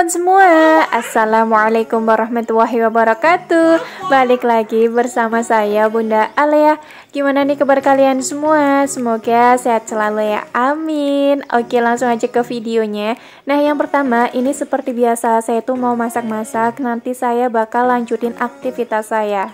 teman-teman semua, Assalamualaikum warahmatullahi wabarakatuh. Balik lagi bersama saya Bunda Alea. Gimana nih kabar kalian semua? Semoga sehat selalu ya, amin. Oke, langsung aja ke videonya. Nah, yang pertama ini seperti biasa, saya tuh mau masak-masak. Nanti saya bakal lanjutin aktivitas saya.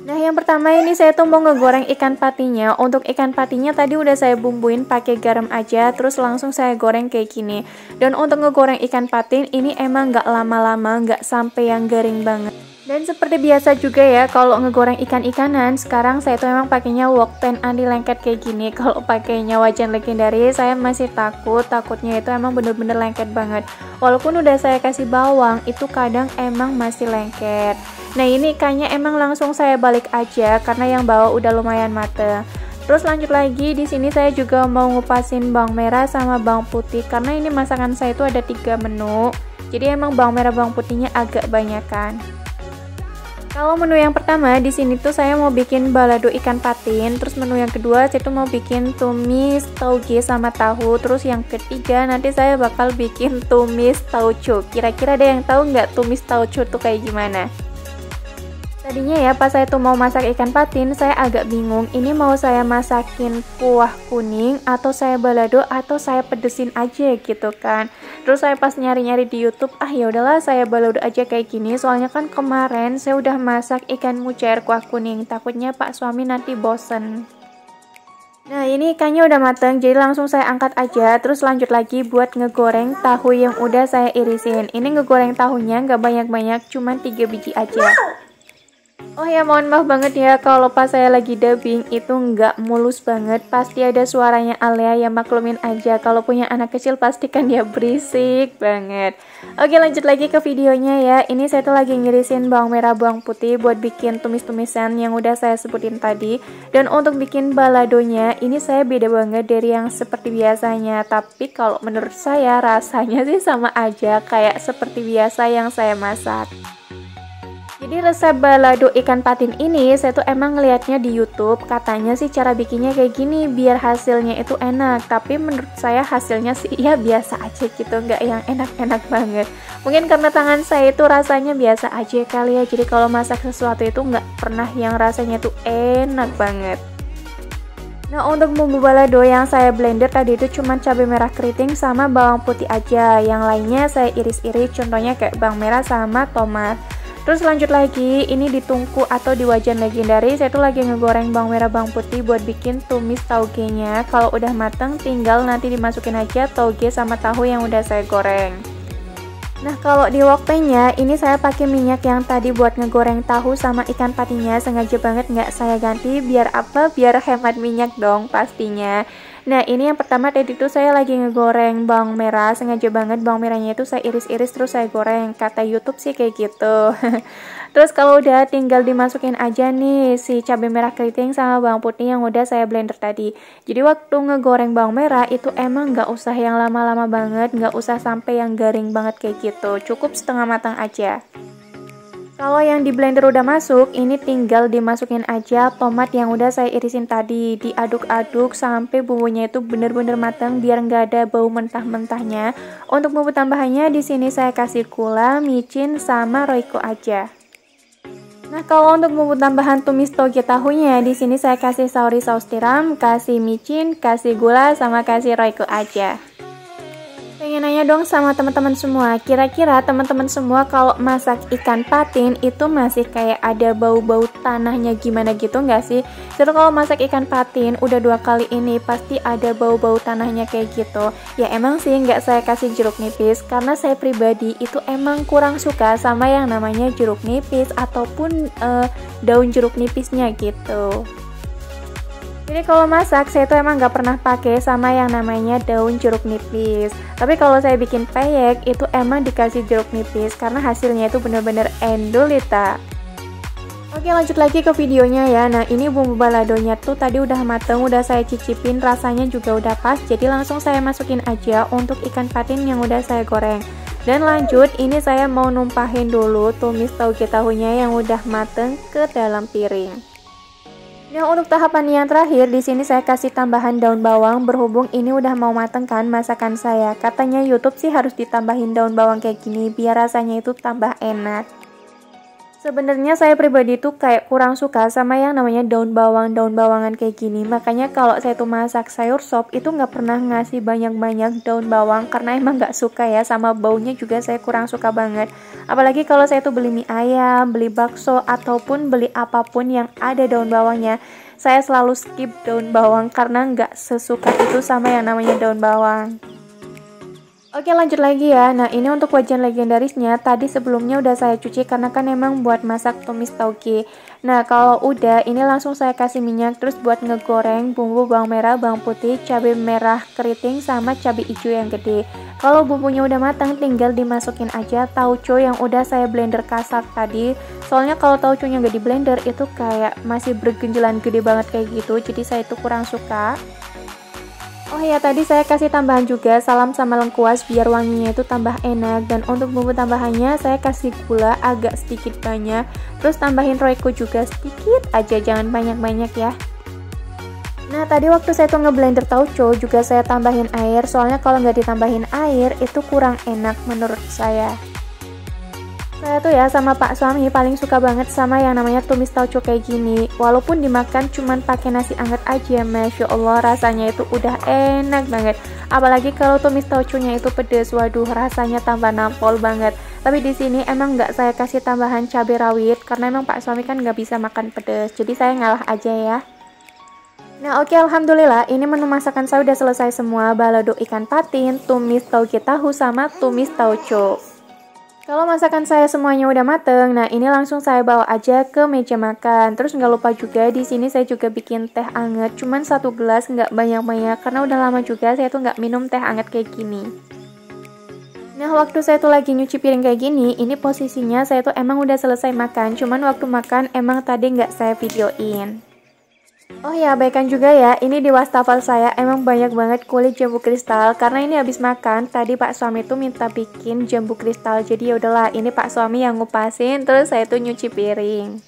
Nah, yang pertama ini saya tuh mau ngegoreng ikan patinya. Untuk ikan patinya tadi udah saya bumbuin pakai garam aja, terus langsung saya goreng kayak gini. Dan untuk ngegoreng ikan patin ini emang nggak lama-lama, nggak sampai yang garing banget. Dan seperti biasa juga ya, kalau ngegoreng ikan-ikanan, sekarang saya tuh emang pakainya wok pan anti lengket kayak gini. Kalau pakainya wajan legendaris, saya masih takutnya itu emang bener-bener lengket banget. Walaupun udah saya kasih bawang, itu kadang emang masih lengket. Nah, ini ikannya emang langsung saya balik aja karena yang bawah udah lumayan mateng. Terus lanjut lagi, di sini saya juga mau ngupasin bawang merah sama bawang putih karena ini masakan saya itu ada 3 menu. Jadi emang bawang merah bawang putihnya agak banyakan. Kalau menu yang pertama di sini tuh saya mau bikin balado ikan patin, terus menu yang kedua saya tuh mau bikin tumis tauge sama tahu, terus yang ketiga nanti saya bakal bikin tumis tauco. Kira-kira ada yang tahu nggak tumis tauco tuh kayak gimana? Tadinya ya pas saya tuh mau masak ikan patin, saya agak bingung ini mau saya masakin kuah kuning atau saya balado atau saya pedesin aja gitu kan. Terus saya pas nyari-nyari di YouTube, ya udahlah saya balado aja kayak gini, soalnya kan kemarin saya udah masak ikan mujair kuah kuning, takutnya Pak suami nanti bosen. Nah, ini ikannya udah mateng, jadi langsung saya angkat aja. Terus lanjut lagi buat ngegoreng tahu yang udah saya irisin. Ini ngegoreng tahunya nggak banyak-banyak, cuma 3 biji aja. Oh ya, mohon maaf banget ya kalau pas saya lagi dubbing itu nggak mulus banget, pasti ada suaranya Alea, ya maklumin aja. Kalau punya anak kecil pastikan dia berisik banget. Oke, lanjut lagi ke videonya ya. Ini saya tuh lagi ngirisin bawang merah bawang putih buat bikin tumis-tumisan yang udah saya sebutin tadi. Dan untuk bikin baladonya ini saya beda banget dari yang seperti biasanya, tapi kalau menurut saya rasanya sih sama aja kayak seperti biasa yang saya masak. Jadi resep balado ikan patin ini saya tuh emang ngelihatnya di YouTube, katanya sih cara bikinnya kayak gini biar hasilnya itu enak, tapi menurut saya hasilnya sih ya biasa aja gitu, nggak yang enak-enak banget. Mungkin karena tangan saya itu rasanya biasa aja kali ya, jadi kalau masak sesuatu itu nggak pernah yang rasanya tuh enak banget. Nah, untuk bumbu balado yang saya blender tadi itu cuma cabai merah keriting sama bawang putih aja, yang lainnya saya iris-iris, contohnya kayak bawang merah sama tomat. Terus lanjut lagi, ini di tungku atau di wajan legendaris, saya tuh lagi ngegoreng bawang merah bawang putih buat bikin tumis taugenya. Kalau udah mateng tinggal nanti dimasukin aja tauge sama tahu yang udah saya goreng. Nah, kalau di wok pan-nya ini saya pakai minyak yang tadi buat ngegoreng tahu sama ikan patinya, sengaja banget nggak saya ganti, biar apa? Biar hemat minyak dong pastinya. Nah, ini yang pertama tadi itu saya lagi ngegoreng bawang merah, sengaja banget bawang merahnya itu saya iris-iris terus saya goreng, kata YouTube sih kayak gitu. Terus kalau udah tinggal dimasukin aja nih si cabai merah keriting sama bawang putih yang udah saya blender tadi. Jadi waktu ngegoreng bawang merah itu emang nggak usah yang lama-lama banget, nggak usah sampai yang garing banget kayak gitu, cukup setengah matang aja. Kalau yang di blender udah masuk, ini tinggal dimasukin aja tomat yang udah saya irisin tadi, diaduk-aduk sampai bumbunya itu bener-bener matang biar nggak ada bau mentah-mentahnya. Untuk bumbu tambahannya di sini saya kasih gula, micin, sama roiko aja. Nah, kalau untuk bumbu tambahan tumis toge tahunya di sini saya kasih saori saus tiram, kasih micin, kasih gula, sama kasih roiko aja. Pengen nanya dong sama teman-teman semua, kira-kira teman-teman semua kalau masak ikan patin itu masih kayak ada bau-bau tanahnya gimana gitu nggak sih? Terus kalau masak ikan patin udah 2 kali ini pasti ada bau-bau tanahnya kayak gitu. Ya emang sih nggak saya kasih jeruk nipis karena saya pribadi itu emang kurang suka sama yang namanya jeruk nipis ataupun daun jeruk nipisnya gitu. Jadi kalau masak saya tuh emang nggak pernah pakai sama yang namanya daun jeruk nipis. Tapi kalau saya bikin peyek itu emang dikasih jeruk nipis karena hasilnya itu bener-bener endulita. Oke, lanjut lagi ke videonya ya. Nah, ini bumbu baladonya tuh tadi udah mateng, udah saya cicipin, rasanya juga udah pas. Jadi langsung saya masukin aja untuk ikan patin yang udah saya goreng. Dan lanjut, ini saya mau numpahin dulu tumis tauge tahunya yang udah mateng ke dalam piring. Nah, untuk tahapan yang terakhir di sini saya kasih tambahan daun bawang, berhubung ini udah mau mateng kan masakan saya. Katanya YouTube sih harus ditambahin daun bawang kayak gini biar rasanya itu tambah enak. Sebenarnya saya pribadi tuh kayak kurang suka sama yang namanya daun bawangan kayak gini. Makanya kalau saya tuh masak sayur sop itu nggak pernah ngasih banyak-banyak daun bawang karena emang nggak suka ya, sama baunya juga saya kurang suka banget. Apalagi kalau saya tuh beli mie ayam, beli bakso ataupun beli apapun yang ada daun bawangnya, saya selalu skip daun bawang karena nggak sesuka itu sama yang namanya daun bawang. Oke, lanjut lagi ya. Nah, ini untuk wajan legendarisnya. Tadi sebelumnya udah saya cuci karena kan emang buat masak tumis tauge. Nah, kalau udah, ini langsung saya kasih minyak terus buat ngegoreng bumbu bawang merah, bawang putih, cabai merah keriting sama cabai hijau yang gede. Kalau bumbunya udah matang, tinggal dimasukin aja tauco yang udah saya blender kasar tadi. Soalnya kalau tauconya nggak di blender itu kayak masih bergenjelan gede banget kayak gitu. Jadi saya itu kurang suka. Oh ya, tadi saya kasih tambahan juga salam sama lengkuas biar wanginya itu tambah enak. Dan untuk bumbu tambahannya saya kasih gula agak sedikit banyak. Terus tambahin royco juga sedikit aja, jangan banyak-banyak ya. Nah, tadi waktu saya tuh ngeblender tauco juga saya tambahin air. Soalnya kalau nggak ditambahin air itu kurang enak menurut saya. Saya tuh ya sama Pak suami paling suka banget sama yang namanya tumis tauco kayak gini. Walaupun dimakan cuman pakai nasi anget aja, Masya Allah rasanya itu udah enak banget. Apalagi kalau tumis tauconya itu pedes, waduh rasanya tambah nampol banget. Tapi di sini emang nggak saya kasih tambahan cabai rawit karena emang Pak suami kan nggak bisa makan pedes. Jadi saya ngalah aja ya. Nah oke, alhamdulillah ini menu masakan saya udah selesai semua. Balado ikan patin, tumis tauge tahu sama tumis tauco. Kalau masakan saya semuanya udah mateng, nah ini langsung saya bawa aja ke meja makan. Terus nggak lupa juga di sini saya juga bikin teh anget, cuman 1 gelas, nggak banyak-banyak karena udah lama juga saya tuh nggak minum teh anget kayak gini. Nah waktu saya tuh lagi nyuci piring kayak gini, ini posisinya saya tuh emang udah selesai makan, cuman waktu makan emang tadi nggak saya videoin. Oh ya, abaikan juga ya, ini di wastafel saya emang banyak banget kulit jambu kristal karena ini habis makan tadi Pak suami tuh minta bikin jambu kristal. Jadi ya udahlah, ini Pak suami yang ngupasin terus saya tuh nyuci piring.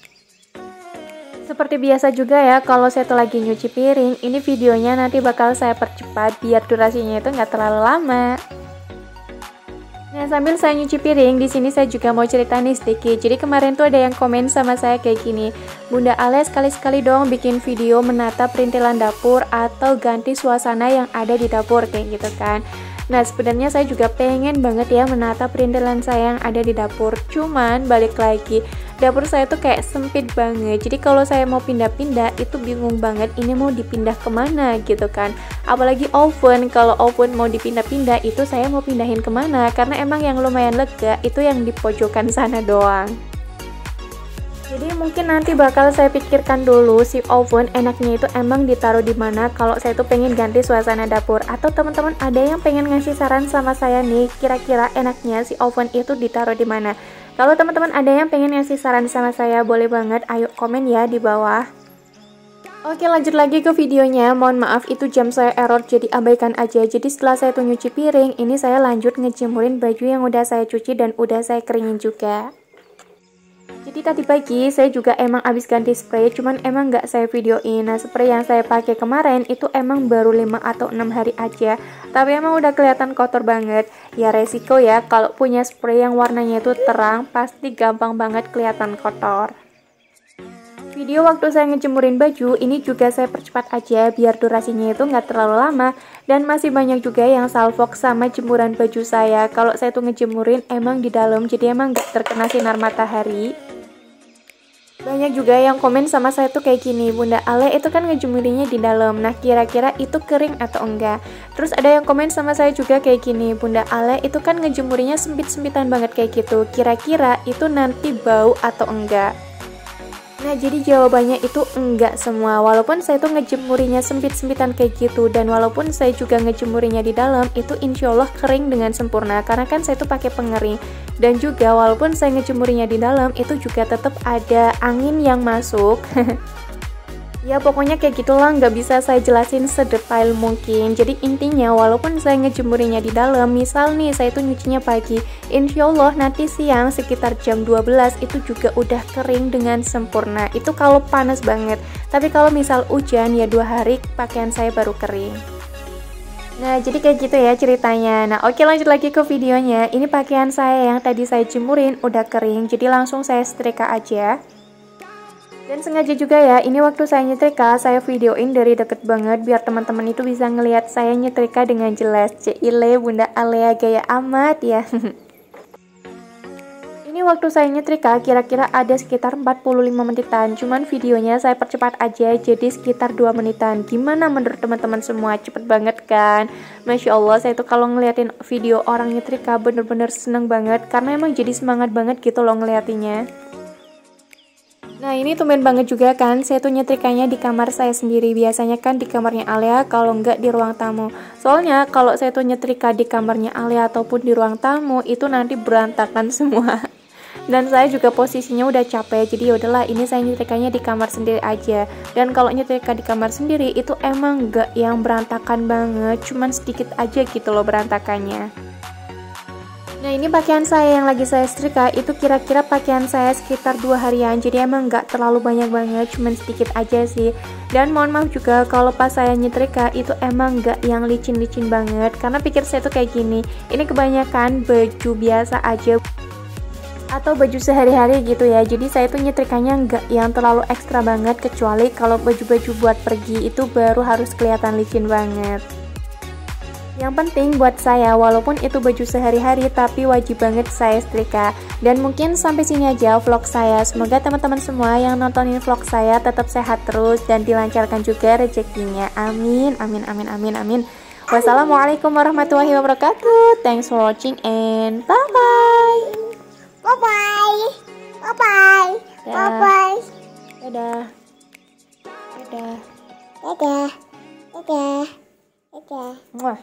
Seperti biasa juga ya, kalau saya tuh lagi nyuci piring, ini videonya nanti bakal saya percepat biar durasinya itu nggak terlalu lama. Nah, sambil saya nyuci piring, di sini saya juga mau cerita nih sedikit. Jadi kemarin tuh ada yang komen sama saya kayak gini, Bunda Ale sekali-sekali dong bikin video menata perintilan dapur atau ganti suasana yang ada di dapur kayak gitu kan. Nah, sebenarnya saya juga pengen banget ya menata perintilan saya yang ada di dapur. Cuman balik lagi, dapur saya tuh kayak sempit banget. Jadi kalau saya mau pindah-pindah itu bingung banget ini mau dipindah kemana gitu kan. Apalagi oven, kalau oven mau dipindah-pindah itu saya mau pindahin kemana. Karena emang yang lumayan lega itu yang di pojokan sana doang. Jadi mungkin nanti bakal saya pikirkan dulu si oven enaknya itu emang ditaruh di mana kalau saya tuh pengen ganti suasana dapur. Atau teman-teman ada yang pengen ngasih saran sama saya nih, kira-kira enaknya si oven itu ditaruh di mana? Kalau teman-teman ada yang pengen ngasih saran sama saya, boleh banget ayo komen ya di bawah. Oke, lanjut lagi ke videonya. Mohon maaf itu jam saya error jadi abaikan aja. Jadi setelah saya tuh nyuci piring, ini saya lanjut ngejemurin baju yang udah saya cuci dan udah saya keringin juga. Jadi tadi pagi saya juga emang abis ganti spray, cuman emang nggak saya videoin. Nah, spray yang saya pakai kemarin itu emang baru 5 atau 6 hari aja, tapi emang udah kelihatan kotor banget. Ya resiko ya, kalau punya spray yang warnanya itu terang, pasti gampang banget kelihatan kotor. Video waktu saya ngejemurin baju ini juga saya percepat aja biar durasinya itu nggak terlalu lama. Dan masih banyak juga yang salfok sama jemuran baju saya. Kalau saya tuh ngejemurin emang di dalam, jadi emang nggak terkena sinar matahari. Banyak juga yang komen sama saya tuh kayak gini, Bunda Ale itu kan ngejemurinnya di dalam, nah kira-kira itu kering atau enggak? Terus ada yang komen sama saya juga kayak gini, Bunda Ale itu kan ngejemurinya sempit-sempitan banget kayak gitu, kira-kira itu nanti bau atau enggak? Nah jadi jawabannya itu enggak semua. Walaupun saya tuh ngejemurinya sempit-sempitan kayak gitu, dan walaupun saya juga ngejemurinya di dalam, itu insya Allah kering dengan sempurna karena kan saya tuh pakai pengering. Dan juga walaupun saya ngejemurinya di dalam, itu juga tetap ada angin yang masuk. Ya pokoknya kayak gitulah, nggak bisa saya jelasin sedetail mungkin. Jadi intinya walaupun saya ngejemurinya di dalam, misal nih saya tuh nyucinya pagi, insya Allah nanti siang sekitar jam 12 itu juga udah kering dengan sempurna. Itu kalau panas banget. Tapi kalau misal hujan ya 2 hari pakaian saya baru kering. Nah, jadi kayak gitu ya ceritanya. Nah, oke, lanjut lagi ke videonya. Ini pakaian saya yang tadi saya jemurin udah kering, jadi langsung saya setrika aja. Dan sengaja juga ya, ini waktu saya nyetrika, saya videoin dari deket banget biar teman-teman itu bisa ngelihat saya nyetrika dengan jelas. Cile, Bunda Alea gaya amat ya. Ini waktu saya nyetrika kira-kira ada sekitar 45 menitan. Cuman videonya saya percepat aja jadi sekitar 2 menitan. Gimana menurut teman-teman semua? Cepet banget kan? Masya Allah, saya tuh kalau ngeliatin video orang nyetrika bener-bener seneng banget. Karena emang jadi semangat banget gitu loh ngeliatinnya. Nah, ini tumben banget juga kan, saya tuh nyetrikanya di kamar saya sendiri. Biasanya kan di kamarnya Alea, kalau nggak di ruang tamu. Soalnya kalau saya tuh nyetrika di kamarnya Alea ataupun di ruang tamu, itu nanti berantakan semua. Dan saya juga posisinya udah capek, jadi yaudahlah ini saya nyetrikanya di kamar sendiri aja. Dan kalau nyetrika di kamar sendiri, itu emang nggak yang berantakan banget, cuman sedikit aja gitu loh berantakannya. Nah, ini pakaian saya yang lagi saya setrika, itu kira-kira pakaian saya sekitar 2 harian, jadi emang nggak terlalu banyak banget, cuman sedikit aja sih. Dan mohon maaf juga kalau pas saya nyetrika itu emang nggak yang licin-licin banget, karena pikir saya tuh kayak gini, ini kebanyakan baju biasa aja atau baju sehari-hari gitu ya, jadi saya tuh nyetrikanya nggak yang terlalu ekstra banget, kecuali kalau baju-baju buat pergi itu baru harus kelihatan licin banget. Yang penting buat saya, walaupun itu baju sehari-hari, tapi wajib banget saya setrika. Dan mungkin sampai sini aja vlog saya. Semoga teman-teman semua yang nontonin vlog saya tetap sehat terus dan dilancarkan juga rezekinya. Amin, amin, amin, amin, amin. Wassalamualaikum warahmatullahi wabarakatuh. Thanks for watching and bye-bye. Bye-bye. Bye-bye. Bye-bye. Dadah. Dadah. Dadah. Dadah. Dadah. Muah.